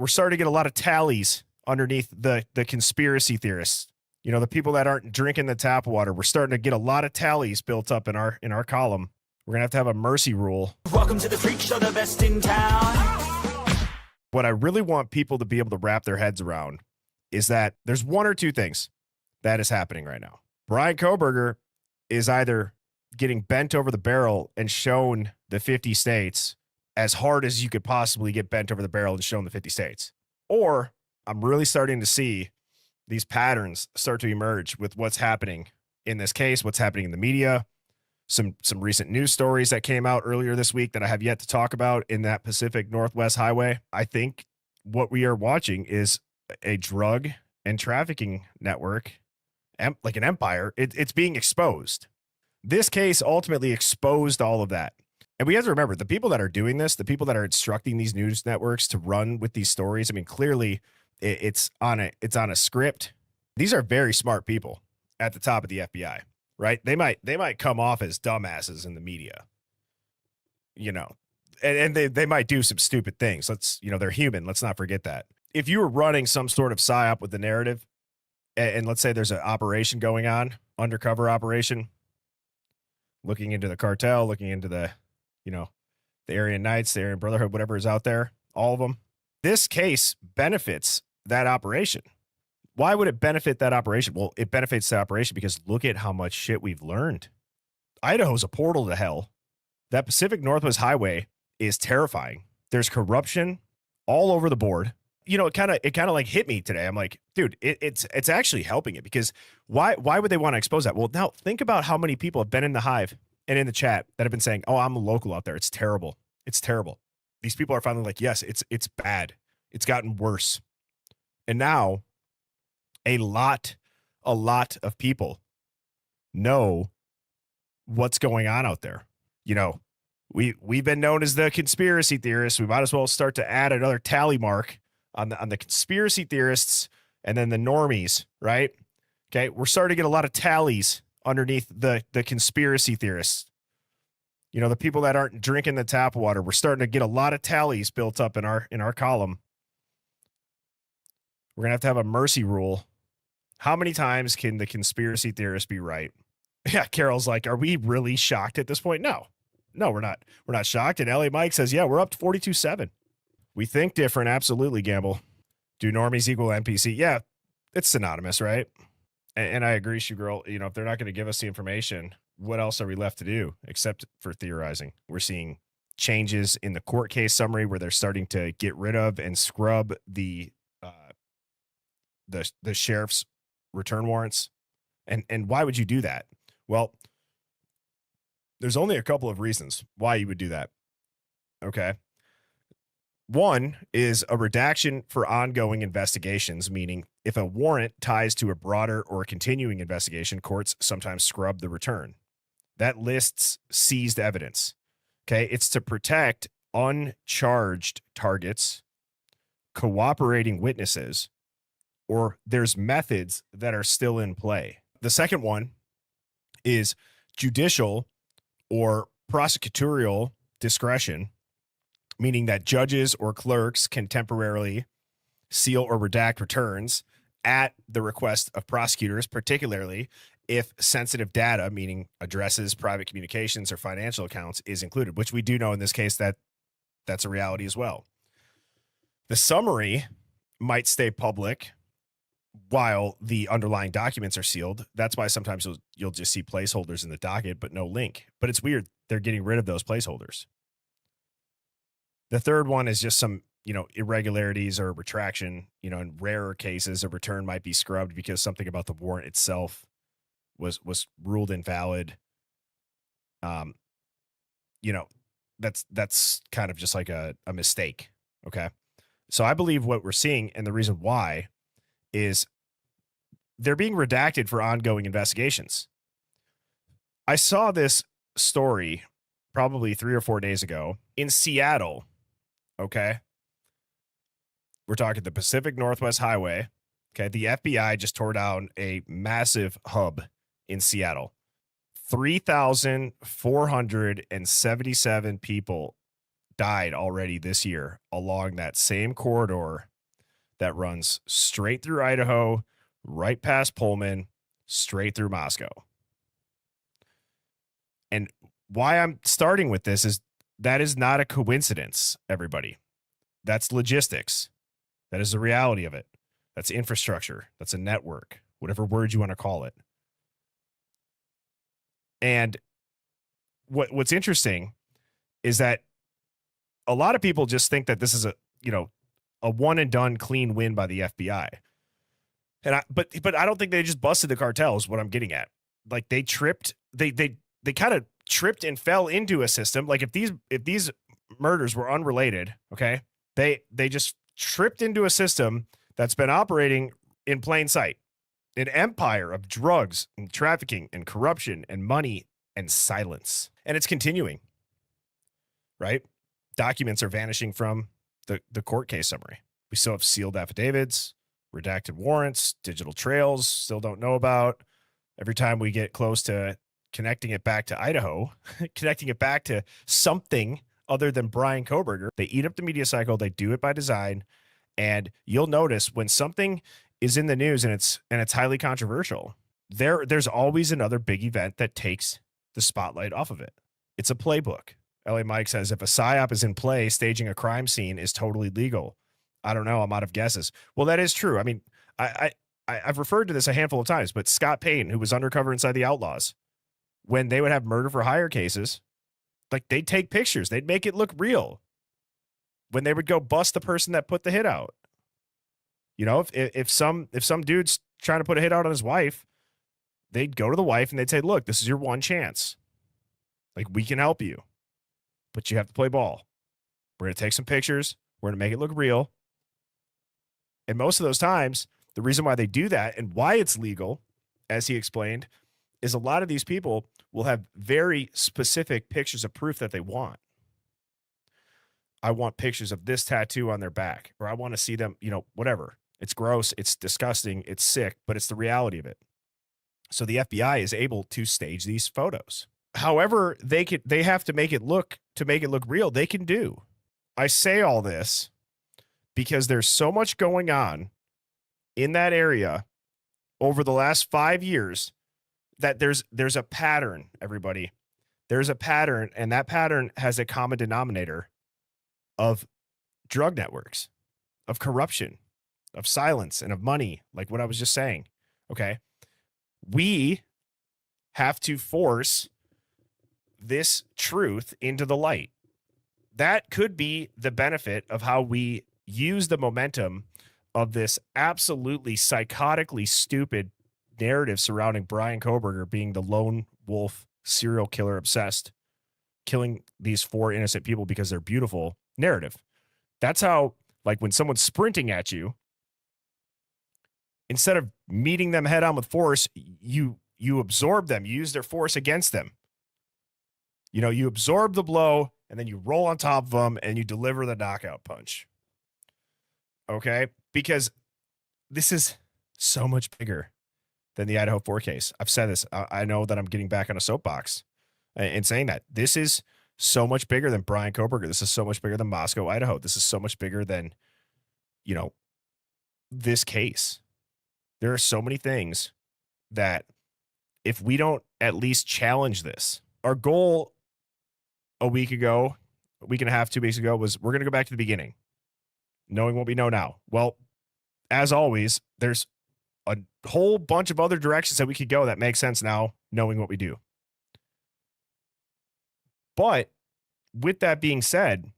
we're starting to get a lot of tallies underneath the conspiracy theorists. You know, the people that aren't drinking the tap water. We're starting to get a lot of tallies built up in our column. We're gonna have a mercy rule. Welcome to the freak show, the best in town. What I really want people to be able to wrap their heads around is that there's one or two things that is happening right now. Brian Koberger is either getting bent over the barrel and shown the 50 states as hard as you could possibly get bent over the barrel and shown the 50 states. Or I'm really starting to see these patterns start to emerge with what's happening in this case, what's happening in the media, some recent news stories that came out earlier this week that I have yet to talk about in that Pacific Northwest Highway. I think what we are watching is a drug and trafficking network, like an empire. It's being exposed. This case ultimately exposed all of that. And we have to remember, the people that are doing this, the people that are instructing these news networks to run with these stories, I mean, clearly it's on a script. These are very smart people at the top of the FBI, right? They might come off as dumbasses in the media, you know, and they might do some stupid things. They're human. Let's not forget that. If you were running some sort of psyop with the narrative, and let's say there's an operation going on, undercover operation, looking into the cartel, looking into the Aryan Knights, the Aryan Brotherhood, whatever is out there, all of them. This case benefits that operation. Why would it benefit that operation? Well, it benefits the operation because look at how much shit we've learned. Idaho's a portal to hell. That Pacific Northwest Highway is terrifying. There's corruption all over the board. You know, it kind of like hit me today. I'm like, dude, it's actually helping it, because why would they want to expose that? Well, now think about how many people have been in the Hive and in the chat that have been saying, oh, I'm a local out there. It's terrible. It's terrible. These people are finally like, yes, it's bad. It's gotten worse. And now a lot of people know what's going on out there. You know, we've been known as the conspiracy theorists. We might as well start to add another tally mark on the conspiracy theorists and then the normies, right? Okay, we're starting to get a lot of tallies underneath the conspiracy theorists. You know, the people that aren't drinking the tap water. We're starting to get a lot of tallies built up in our column. We're gonna have a mercy rule. How many times can the conspiracy theorists be right? Yeah, Carol's like, are we really shocked at this point? No, we're not. We're not shocked. And LA Mike says, yeah, we're up to 42-7. We think different. Absolutely, Gamble. Do normies equal NPC? Yeah, it's synonymous, right? And I agree, Shoe Girl. You know, if they're not going to give us the information, what else are we left to do except for theorizing? We're seeing changes in the court case summary where they're starting to get rid of and scrub the sheriff's return warrants. And why would you do that? Well, there's only a couple of reasons why you would do that. Okay. One is a redaction for ongoing investigations, meaning if a warrant ties to a broader or continuing investigation, courts sometimes scrub the return. That lists seized evidence. Okay. It's to protect uncharged targets, cooperating witnesses, or there's methods that are still in play. The second one is judicial or prosecutorial discretion, meaning that judges or clerks can temporarily seal or redact returns at the request of prosecutors, particularly if sensitive data, meaning addresses, private communications, or financial accounts, is included, which we do know in this case that that's a reality as well. The summary might stay public while the underlying documents are sealed. That's why sometimes you'll just see placeholders in the docket, but no link. But it's weird. They're getting rid of those placeholders. The third one is just some, irregularities or retraction. In rarer cases, a return might be scrubbed because something about the warrant itself was ruled invalid. That's kind of just like a mistake. Okay. So I believe what we're seeing, and the reason why, is they're being redacted for ongoing investigations. I saw this story probably 3 or 4 days ago in Seattle. Okay. We're talking the Pacific Northwest Highway. Okay. The FBI just tore down a massive hub in Seattle. 3,477 people died already this year along that same corridor that runs straight through Idaho, right past Pullman, straight through Moscow. And why I'm starting with this is that is not a coincidence, everybody. That's logistics. That is the reality of it. That's infrastructure. That's a network, whatever word you want to call it. And what's interesting is that a lot of people just think that this is a one and done clean win by the FBI. And but I don't think they just busted the cartels. What I'm getting at, like they kind of tripped and fell into a system. Like if these murders were unrelated, okay, they just tripped into a system that's been operating in plain sight, an empire of drugs and trafficking and corruption and money and silence, and it's continuing. Right, documents are vanishing from the court case summary. We still have sealed affidavits, redacted warrants, digital trails, still don't know about. Every time we get close to connecting it back to Idaho, connecting it back to something other than Brian Kohberger, they eat up the media cycle. They do it by design. And you'll notice when something is in the news and it's highly controversial, there's always another big event that takes the spotlight off of it. It's a playbook. LA Mike says, if a PSYOP is in play, staging a crime scene is totally legal. I don't know. I'm out of guesses. Well, that is true. I mean, I've referred to this a handful of times, but Scott Payton, who was undercover inside the Outlaws, when they would have murder for hire cases, like they'd take pictures. They'd make it look real. When they would go bust the person that put the hit out. You know, if some dude's trying to put a hit out on his wife, they'd go to the wife and they'd say, look, this is your one chance. Like, we can help you, but you have to play ball. We're going to take some pictures. We're going to make it look real. And most of those times, the reason why they do that and why it's legal, as he explained, is a lot of these people will have very specific pictures of proof that they want. I want pictures of this tattoo on their back, or I want to see them, whatever. It's gross. It's disgusting. It's sick, but it's the reality of it. So the FBI is able to stage these photos. However, they have to make it look real. They can do. I say all this because there's so much going on in that area over the last 5 years that there's a pattern, everybody. There's a pattern, and that pattern has a common denominator of drug networks, of corruption, of silence, and of money, like what I was just saying. Okay. We have to force this truth into the light. That could be the benefit of how we use the momentum of this absolutely psychotically stupid narrative surrounding Brian Kohberger being the lone wolf serial killer obsessed, killing these 4 innocent people because they're beautiful narrative. That's how, like, when someone's sprinting at you, instead of meeting them head on with force, you absorb them, you use their force against them. You absorb the blow and then you roll on top of them and you deliver the knockout punch. Okay? Because this is so much bigger than the Idaho 4 case. I've said this. I know that I'm getting back on a soapbox in saying that. This is so much bigger than Brian Kohberger. This is so much bigger than Moscow, Idaho. This is so much bigger than, this case. There are so many things that if we don't at least challenge this, our goal a week and a half, 2 weeks ago was we're going to go back to the beginning, knowing what we know now. Well, as always, there's a whole bunch of other directions that we could go that make sense now, knowing what we do. But with that being said,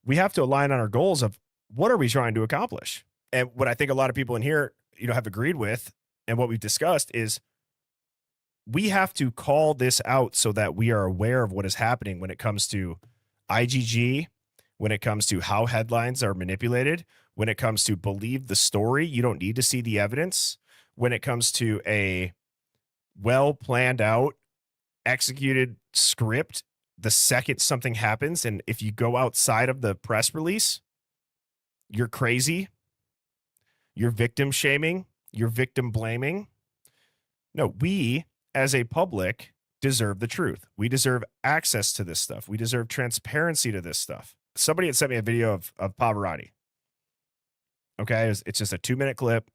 we have to align on our goals of what are we trying to accomplish? And what I think a lot of people in here, have agreed with, and what we've discussed is we have to call this out so that we are aware of what is happening when it comes to IGG, when it comes to how headlines are manipulated, when it comes to believe the story, you don't need to see the evidence, when it comes to a well planned out, executed script, the second something happens, and if you go outside of the press release, you're crazy, you're victim shaming, you're victim blaming. No, we as a public deserve the truth. We deserve access to this stuff. We deserve transparency to this stuff. Somebody had sent me a video of Pavarotti. Okay, it's just a 2-minute clip,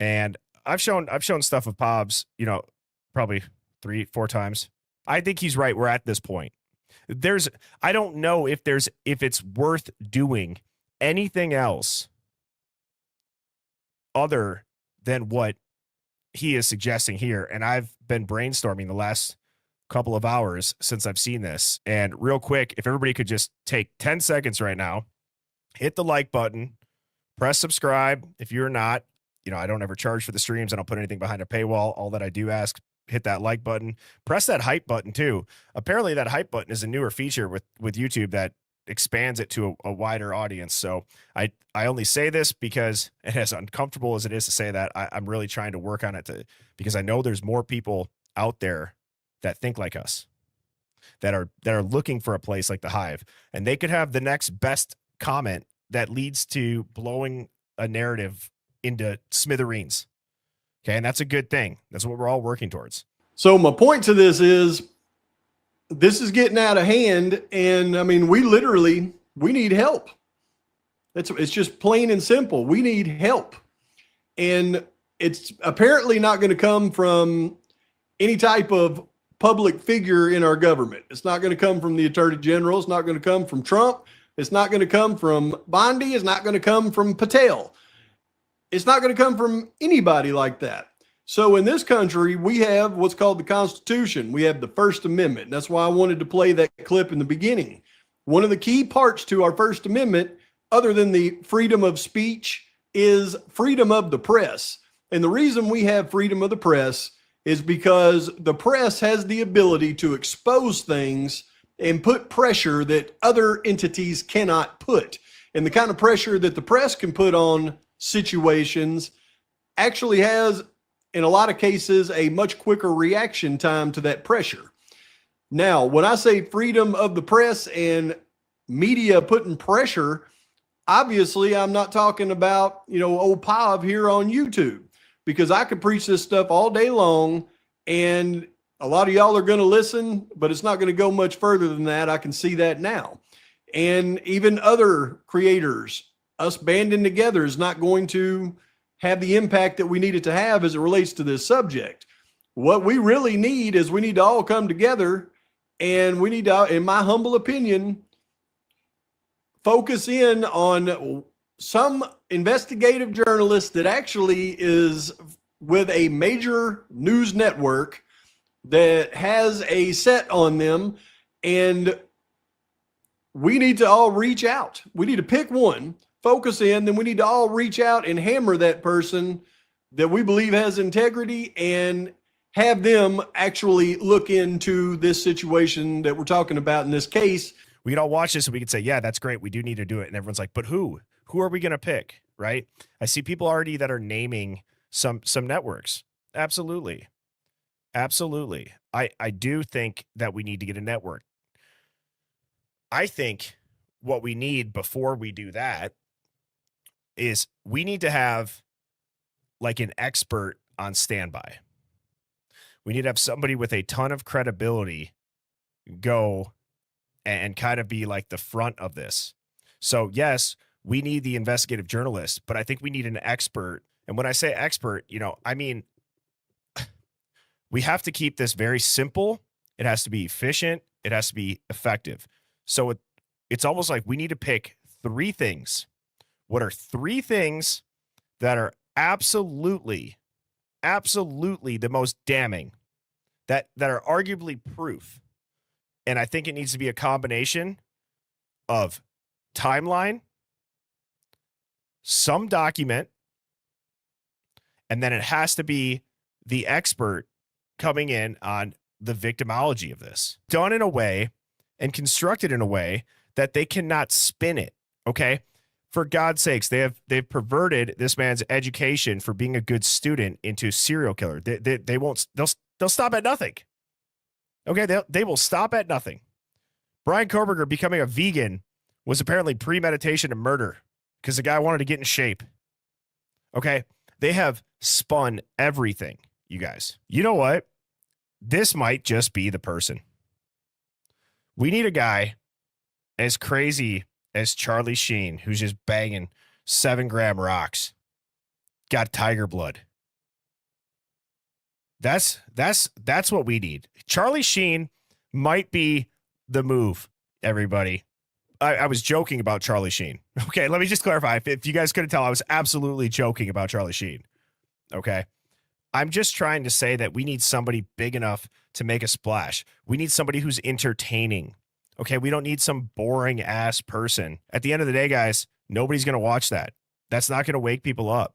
and I've shown stuff of Pobs, probably 3-4 times. I think he's right. We're at this point. I don't know if it's worth doing anything else other than what he is suggesting here. And I've been brainstorming the last couple of hours since I've seen this. And real quick, if everybody could just take 10 seconds right now, hit the like button, press subscribe. If you're not, I don't ever charge for the streams. I don't put anything behind a paywall. All that I do ask, hit that like button, press that hype button too. Apparently that hype button is a newer feature with YouTube that expands it to a wider audience. So I only say this because, and as uncomfortable as it is to say that, I'm really trying to work on it because I know there's more people out there that think like us, that are looking for a place like the Hive, and they could have the next best comment that leads to blowing a narrative into smithereens. Okay, and that's a good thing. That's what we're all working towards. So my point to this is getting out of hand, and I mean, we need help. It's just plain and simple. We need help, and it's apparently not going to come from any type of public figure in our government. It's not going to come from the Attorney General. It's not going to come from Trump. It's not going to come from Bondi. It's not going to come from Patel. It's not going to come from anybody like that. So in this country, we have what's called the Constitution. We have the First Amendment. That's why I wanted to play that clip in the beginning. One of the key parts to our First Amendment, other than the freedom of speech, is freedom of the press. And the reason we have freedom of the press is because the press has the ability to expose things and put pressure that other entities cannot put. And the kind of pressure that the press can put on situations actually has, in a lot of cases, a much quicker reaction time to that pressure. Now, when I say freedom of the press and media putting pressure, obviously I'm not talking about, old Pav here on YouTube, because I could preach this stuff all day long and a lot of y'all are going to listen, but it's not going to go much further than that. I can see that now. And even other creators, us banding together is not going to have the impact that we need it to have as it relates to this subject. What we really need is we need to all come together, and we need to, in my humble opinion, focus in on some investigative journalist that actually is with a major news network that has a set on them, and we need to all reach out. We need to pick one, focus in, then we need to all reach out and hammer that person that we believe has integrity and have them actually look into this situation that we're talking about in this case. We could all watch this and we could say, yeah, that's great. We do need to do it. And everyone's like, but who? Who are we going to pick? Right? I see people already that are naming some networks. Absolutely. Absolutely. I do think that we need to get a network. I think what we need before we do that is we need to have like an expert on standby. We need to have somebody with a ton of credibility go and kind of be like the front of this. So yes, we need the investigative journalist, but I think we need an expert. And when I say expert, I mean, we have to keep this very simple. It has to be efficient. It has to be effective. So it's almost like we need to pick 3 things. What are 3 things that are absolutely the most damning, that are arguably proof? And I think it needs to be a combination of timeline, some document, and then it has to be the expert coming in on the victimology of this, done in a way and constructed in a way that they cannot spin it. Okay. For God's sakes, they've perverted this man's education for being a good student into serial killer. They'll stop at nothing. Okay. They will stop at nothing. Brian Koberger becoming a vegan was apparently premeditation and murder because the guy wanted to get in shape. Okay. They have spun everything, you guys. You know what? This might just be the person. We need a guy as crazy as Charlie Sheen, who's just banging 7-gram rocks. Got tiger blood. That's what we need. Charlie Sheen might be the move, everybody. I was joking about Charlie Sheen. Okay, let me just clarify. If you guys couldn't tell, I was absolutely joking about Charlie Sheen. Okay. I'm just trying to say that we need somebody big enough to make a splash. We need somebody who's entertaining. Okay, we don't need some boring ass person. At the end of the day, guys, nobody's going to watch that. That's not going to wake people up.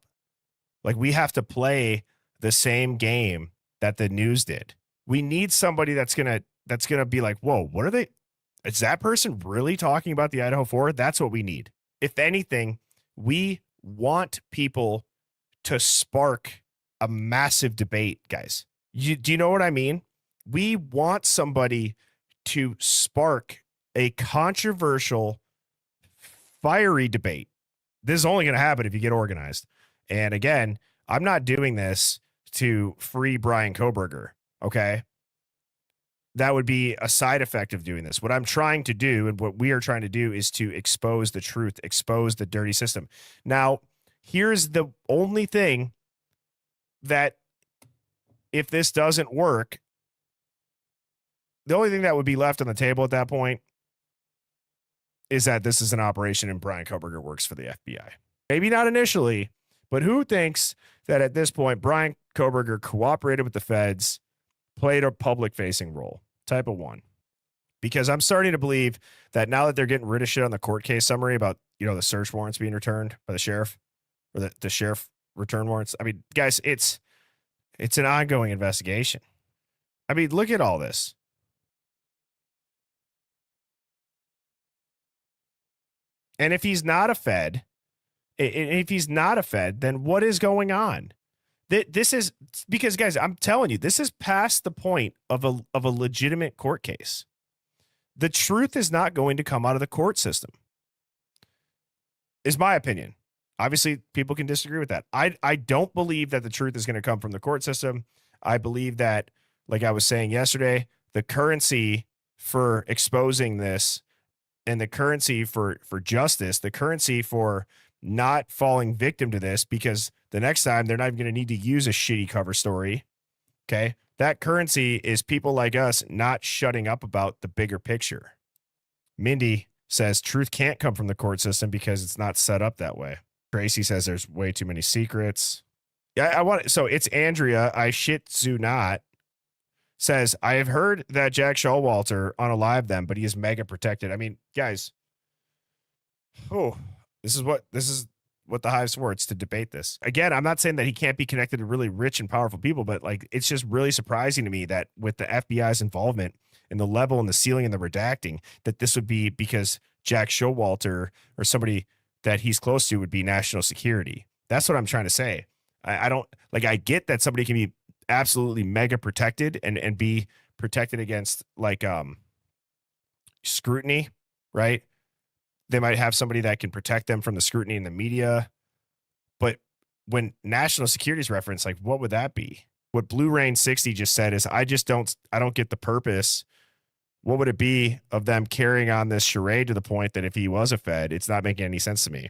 Like, we have to play the same game that the news did. We need somebody that's going to be like, "Whoa, what are they? Is that person really talking about the Idaho 4?" That's what we need. If anything, we want people to spark a massive debate, guys. Do you know what I mean? We want somebody to spark a controversial, fiery debate. This is only going to happen if you get organized. And again, I'm not doing this to free Brian Koberger, okay? That would be a side effect of doing this. What I'm trying to do, and what we are trying to do, is to expose the truth, expose the dirty system. Now, here's the only thing that, if this doesn't work, the only thing that would be left on the table at that point is that this is an operation and Brian Koberger works for the FBI. Maybe not initially, but who thinks that at this point Brian Koberger cooperated with the feds, played a public-facing role? Type of one. Because I'm starting to believe that now that they're getting rid of shit on the court case summary about, the search warrants being returned by the sheriff, or the sheriff return warrants. I mean, guys, it's an ongoing investigation. I mean, look at all this. And if he's not a Fed, then what is going on? This is because, guys, I'm telling you, this is past the point of a legitimate court case. The truth is not going to come out of the court system, is my opinion. Obviously, people can disagree with that. I don't believe that the truth is going to come from the court system. I believe that, like I was saying yesterday, the currency for exposing this, and the currency for justice, the currency for not falling victim to this, because the next time they're not even going to need to use a shitty cover story. Okay. That currency is people like us not shutting up about the bigger picture. Mindy says truth can't come from the court system because it's not set up that way. Tracy says there's way too many secrets. Yeah, so it's Andrea, I shit zoo not, says, I have heard that Jack Showalter unalived them, but he is mega protected. I mean, guys, this is what the Hive's for. It's to debate this. Again, I'm not saying that he can't be connected to really rich and powerful people, but like, it's just really surprising to me that with the FBI's involvement and the level and the ceiling and the redacting, that this would be because Jack Showalter or somebody that he's close to would be national security. That's what I'm trying to say. I don't like, I get that somebody can be absolutely mega protected and be protected against like scrutiny, right? They might have somebody that can protect them from the scrutiny in the media. But when national security is referenced, like, what would that be? What Blue Rain 60 just said is, I don't get the purpose. What would it be of them carrying on this charade to the point that if he was a Fed, it's not making any sense to me.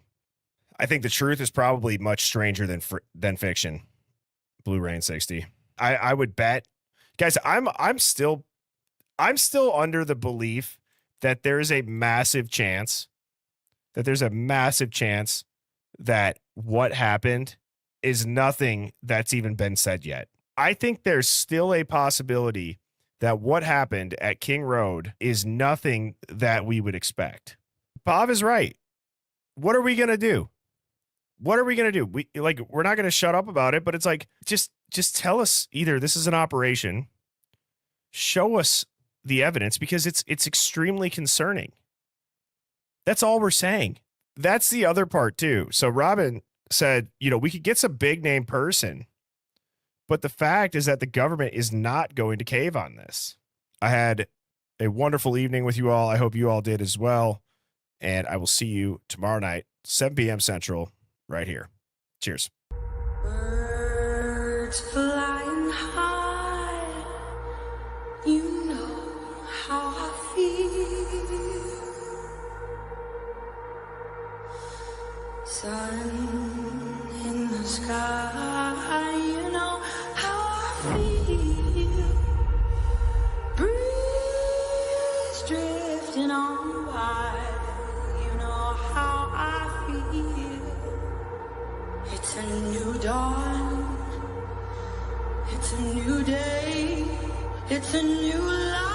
I think the truth is probably much stranger than fiction. Blue Rain 60. I would bet, guys, I'm still under the belief that there is a massive chance that what happened is nothing that's even been said yet. I think there's still a possibility that what happened at King Road is nothing that we would expect. Pav is right. What are we going to do? What are we going to do? We're not going to shut up about it, but it's like, just tell us either this is an operation, show us the evidence, because it's extremely concerning. That's all we're saying. That's the other part too. So Robin said, we could get some big name person, but the fact is that the government is not going to cave on this. I had a wonderful evening with you all. I hope you all did as well. And I will see you tomorrow night, 7 p.m. Central, right here. Cheers. Birds flying high, you know how I feel. sun in the sky, you know how I feel. Breeze drifting on by, you know how I feel. It's a new dawn, it's a new day, it's a new life.